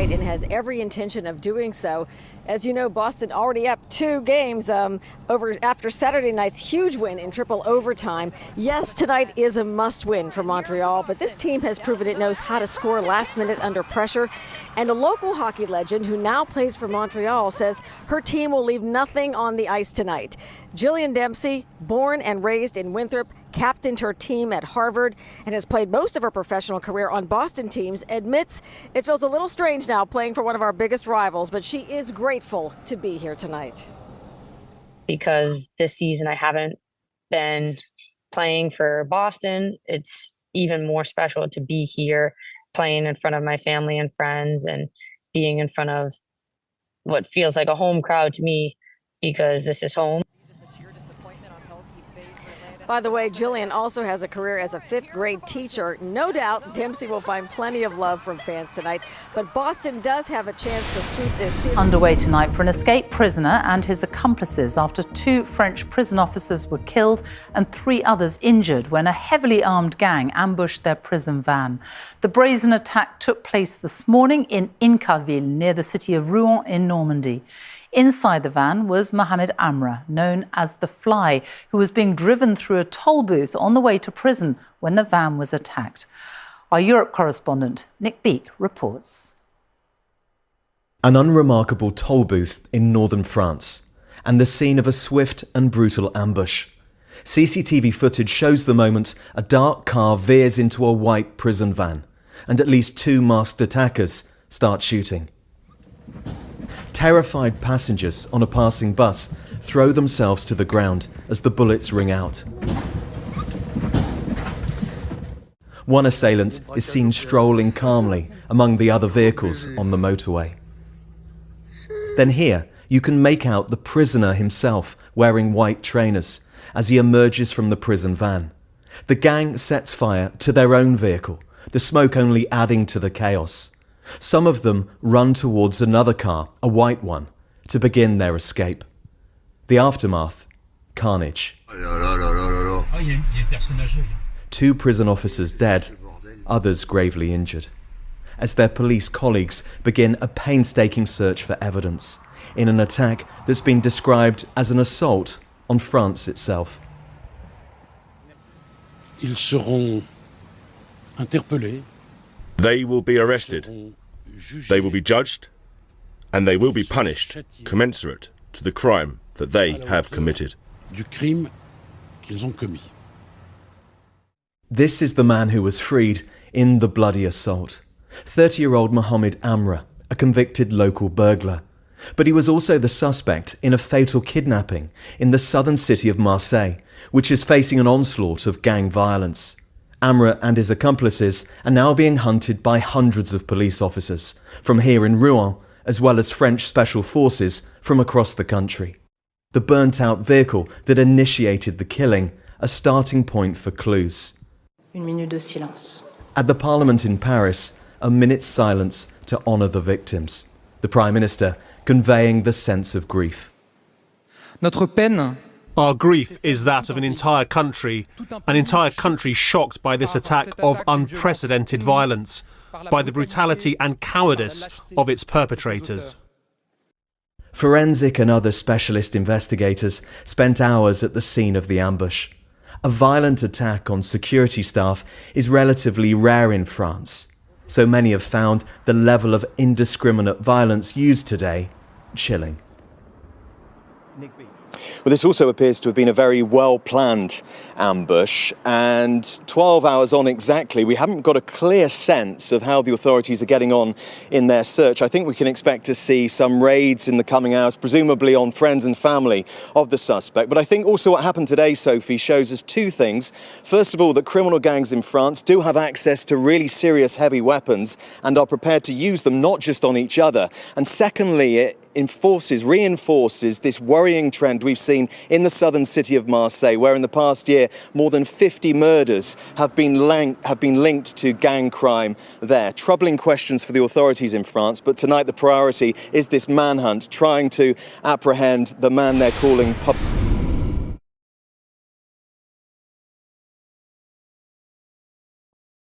tonight and has every intention of doing so. As you know, Boston already up 2 games after Saturday night's huge win in triple overtime. Yes, tonight is a must-win for Montreal, but this team has proven it knows how to score last minute under pressure. And a local hockey legend who now plays for Montreal says her team will leave nothing on the ice tonight. Jillian Dempsey, born and raised in Winthrop, captained her team at Harvard and has played most of her professional career on Boston teams, admits it feels a little strange now playing for one of our biggest rivals, but she is grateful to be here tonight. Because this season I haven't been playing for Boston, it's even more special to be here playing in front of my family and friends and being in front of what feels like a home crowd to me, because this is home. By the way, Jillian also has a career as a 5th grade teacher. No doubt Dempsey will find plenty of love from fans tonight, but Boston does have a chance to sweep this series. Underway tonight for an escaped prisoner and his accomplices after 2 French prison officers were killed and 3 others injured when a heavily armed gang ambushed their prison van. The brazen attack took place this morning in Incarville, near the city of Rouen in Normandy. Inside the van was Mohamed Amra, known as the Fly, who was being driven through a toll booth on the way to prison when the van was attacked. Our Europe correspondent, Nick Beak, reports. An unremarkable toll booth in northern France, and the scene of a swift and brutal ambush. CCTV footage shows the moment a dark car veers into a white prison van, and at least 2 masked attackers start shooting. Terrified passengers on a passing bus throw themselves to the ground as the bullets ring out. One assailant is seen strolling calmly among the other vehicles on the motorway. Then here, you can make out the prisoner himself wearing white trainers as he emerges from the prison van. The gang sets fire to their own vehicle, the smoke only adding to the chaos. Some of them run towards another car, a white one, to begin their escape. The aftermath: carnage. 2 prison officers dead, others gravely injured, as their police colleagues begin a painstaking search for evidence in an attack that's been described as an assault on France itself. Ils seront interpellés. They will be arrested, they will be judged, and they will be punished commensurate to the crime that they have committed. Du crime qu'ils ont commis. This is the man who was freed in the bloody assault. 30-year-old Mohamed Amra, a convicted local burglar. But he was also the suspect in a fatal kidnapping in the southern city of Marseille, which is facing an onslaught of gang violence. Amra and his accomplices are now being hunted by hundreds of police officers from here in Rouen, as well as French special forces from across the country. The burnt-out vehicle that initiated the killing, a starting point for clues. Une minute de silence. At the Parliament in Paris, a minute's silence to honour the victims. The Prime Minister conveying the sense of grief. Notre peine. Our grief is that of an entire country shocked by this attack of unprecedented violence, by the brutality and cowardice of its perpetrators. Forensic and other specialist investigators spent hours at the scene of the ambush. A violent attack on security staff is relatively rare in France, so many have found the level of indiscriminate violence used today chilling. Well, this also appears to have been a very well-planned ambush, and 12 hours on exactly, we haven't got a clear sense of how the authorities are getting on in their search. I think we can expect to see some raids in the coming hours, presumably on friends and family of the suspect. But I think also what happened today, Sophie, shows us 2 things. First of all, that criminal gangs in France do have access to really serious heavy weapons and are prepared to use them not just on each other. And secondly, it reinforces this worrying trend we've seen in the southern city of Marseille, where in the past year more than 50 murders have been linked to gang crime there. Troubling questions for the authorities in France, but tonight the priority is this manhunt, trying to apprehend the man they're calling